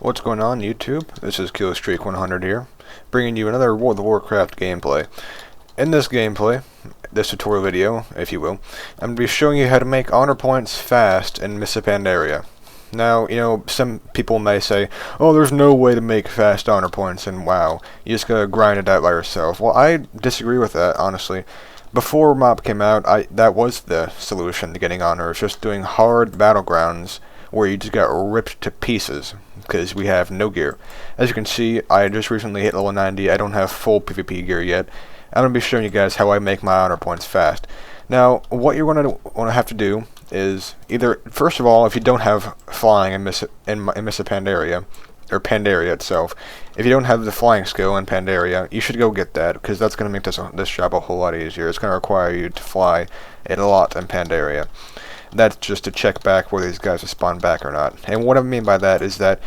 What's going on, YouTube? This is Killstreak100 here, bringing you another World of Warcraft gameplay. In this gameplay, this tutorial video, if you will, I'm going to be showing you how to make honor points fast in Missa Pandaria. Now, some people may say, oh, there's no way to make fast honor points in WoW. You just gotta grind it out by yourself. Well, I disagree with that, honestly. Before MoP came out, that was the solution to getting honors, just doing hard battlegrounds where you just got ripped to pieces, because we have no gear. As you can see, I just recently hit level 90, I don't have full PvP gear yet. I'm going to be showing you guys how I make my honor points fast. Now, what you're going to want to have to do is either, first of all, if you don't have flying in Missa Pandaria, or Pandaria itself, if you don't have the flying skill in Pandaria, you should go get that, because that's going to make this job a whole lot easier. It's going to require you to fly a lot in Pandaria. That's just to check back whether these guys will spawn back or not. And what I mean by that is that,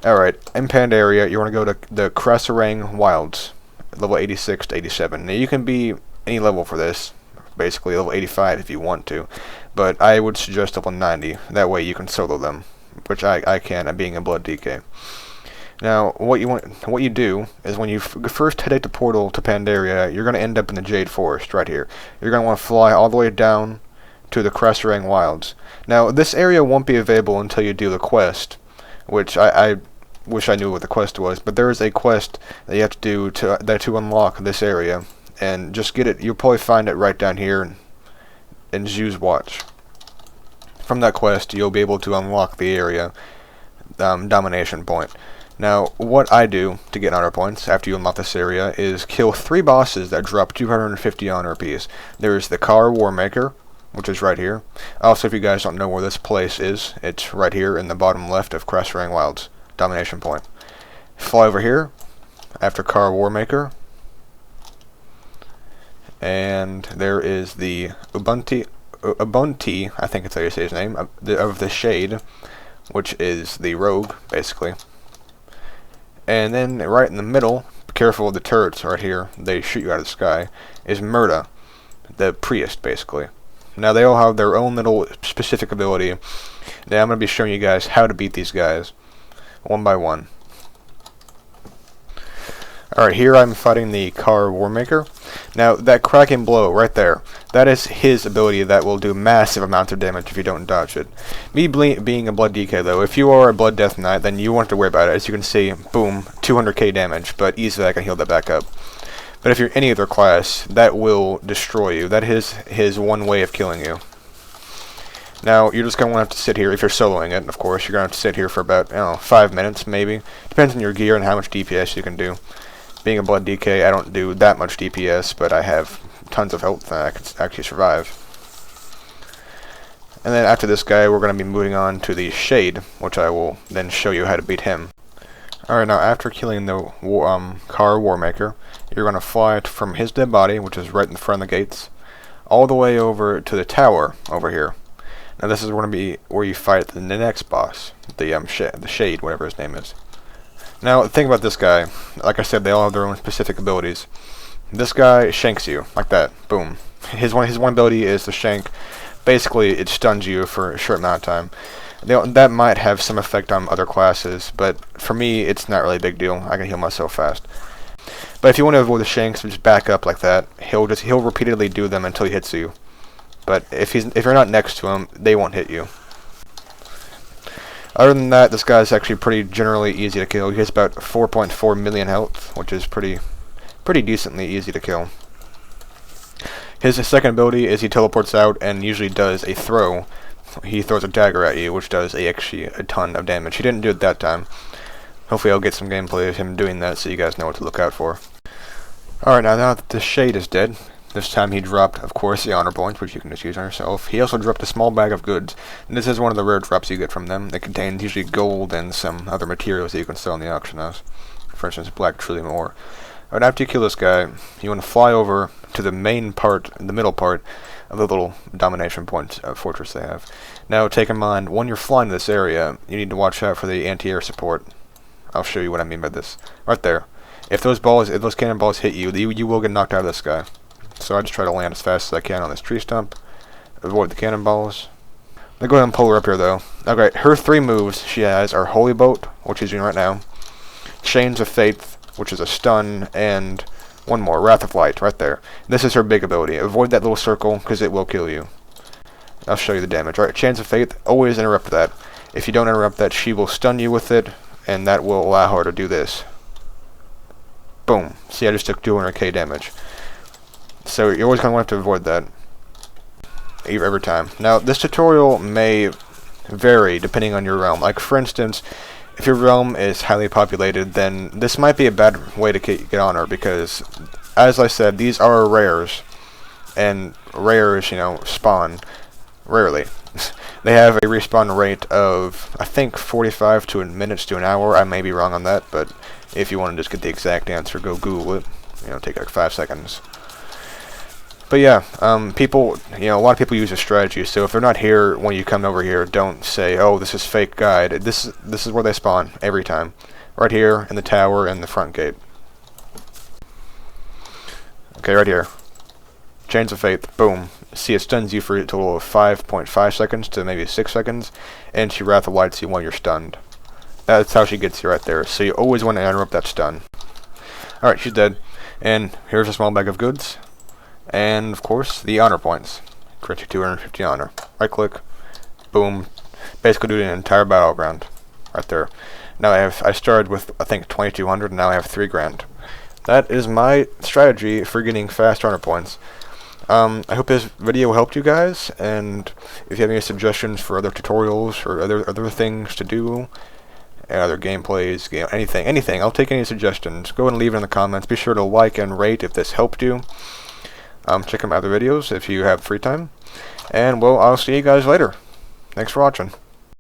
alright, in Pandaria, you want to go to the Krasarang Wilds, level 86 to 87. Now, you can be any level for this, basically level 85 if you want to, but I would suggest level 90. That way you can solo them, which I can, being a Blood DK. Now, what you do is when you first head out the portal to Pandaria, you're going to end up in the Jade Forest right here. You're going to want to fly all the way down to the Krasarang Wilds. Now, this area won't be available until you do the quest, which I wish I knew what the quest was, but there is a quest that you have to do to unlock this area, and just get it. You'll probably find it right down here in Zhu's Watch. From that quest, you'll be able to unlock the area domination point. Now, what I do to get honor points after you unlock this area is kill 3 bosses that drop 250 honor apiece. There's the Kara Warmaker, which is right here. Also, if you guys don't know where this place is, it's right here in the bottom left of Krasarang Wilds, domination point. Fly over here after Kara Warmaker, and there is the Ubuntu, I think it's how you say his name, of the Shade, which is the rogue, basically. And then right in the middle, be careful of the turrets right here, they shoot you out of the sky, is Murda, the priest, basically. Now, they all have their own little specific ability. Now, I'm going to be showing you guys how to beat these guys, one by one. Alright, here I'm fighting the Kara Warmaker. Now, that cracking blow right there, that is his ability that will do massive amounts of damage if you don't dodge it. Me being a Blood DK, though, if you are a Blood Death Knight, then you won't have to worry about it. As you can see, boom, 200k damage, but easily I can heal that back up. But if you're any other class, that will destroy you. That is his one way of killing you. Now, you're just going to want to have to sit here, if you're soloing it, of course, you're going to have to sit here for about, 5 minutes, maybe. Depends on your gear and how much DPS you can do. Being a Blood DK, I don't do that much DPS, but I have tons of health and I can actually survive. And then after this guy, we're going to be moving on to the Shade, which I will then show you how to beat him. Alright, now after killing the Kara Warmaker, you're going to fly from his dead body, which is right in front of the gates, all the way over to the tower over here. Now this is going to be where you fight the next boss, the Shade, whatever his name is. Now, the thing about this guy, like I said, they all have their own specific abilities. This guy shanks you, like that, boom. His one ability is the shank. Basically, it stuns you for a short amount of time. That might have some effect on other classes, but for me, it's not really a big deal. I can heal myself fast. But if you want to avoid the shanks, just back up like that. He'll repeatedly do them until he hits you. But if you're not next to him, they won't hit you. Other than that, this guy's actually pretty generally easy to kill. He has about 4.4 million health, which is pretty decently easy to kill. His second ability is he teleports out and usually does a throw. He throws a dagger at you, which does actually a ton of damage. He didn't do it that time. Hopefully I'll get some gameplay of him doing that so you guys know what to look out for. Alright, now that the Shade is dead, this time he dropped, of course, the honor points, which you can just use on yourself. He also dropped a small bag of goods, and this is one of the rare drops you get from them. It contains usually gold and some other materials that you can sell in the auction house. For instance, black trillium ore. Alright, after you kill this guy, you want to fly over to the main part, the middle part, of the little domination point fortress they have. Now, take in mind, when you're flying to this area, you need to watch out for the anti-air support. I'll show you what I mean by this. Right there. If those cannonballs hit you, you will get knocked out of this guy. So I just try to land as fast as I can on this tree stump, avoid the cannonballs. I'll go ahead and pull her up here, though. Okay, her 3 moves she has are Holy Bolt, which she's doing right now, Chains of Faith, which is a stun, and one more, Wrath of Light, right there. This is her big ability. Avoid that little circle, because it will kill you. I'll show you the damage. Alright, Chains of Faith, always interrupt that. If you don't interrupt that, she will stun you with it, and that will allow her to do this. Boom. See, I just took 200k damage. So you're always going to want to avoid that every time. Now, this tutorial may vary depending on your realm. Like, for instance, if your realm is highly populated, then this might be a bad way to get on her, because, as I said, these are rares, and rares, you know, spawn rarely. They have a respawn rate of, I think, 45 minutes to an hour. I may be wrong on that, but if you want to just get the exact answer, go Google it. You know, take like 5 seconds. But yeah, people, you know, a lot of people use a strategy. So if they're not here when you come over here, don't say, "Oh, this is fake guide." This is where they spawn every time, right here in the tower and the front gate. Okay, right here. Chains of Faith, boom. See, it stuns you for a total of 5.5 seconds to maybe 6 seconds, and she Wrath of Lights you while you're stunned. That's how she gets you right there. So you always want to interrupt that stun. Alright, she's dead. And here's a small bag of goods. And, of course, the honor points. Grant you 250 honor. Right click. Boom. Basically do an entire battleground. Right there. Now I started with, I think, 2,200, and now I have 3 grand. That is my strategy for getting fast honor points. I hope this video helped you guys, and if you have any suggestions for other tutorials or other things to do, and other gameplays, you know, anything, I'll take any suggestions. Go ahead and leave it in the comments. Be sure to like and rate if this helped you. Check out my other videos if you have free time. And, well, I'll see you guys later. Thanks for watching.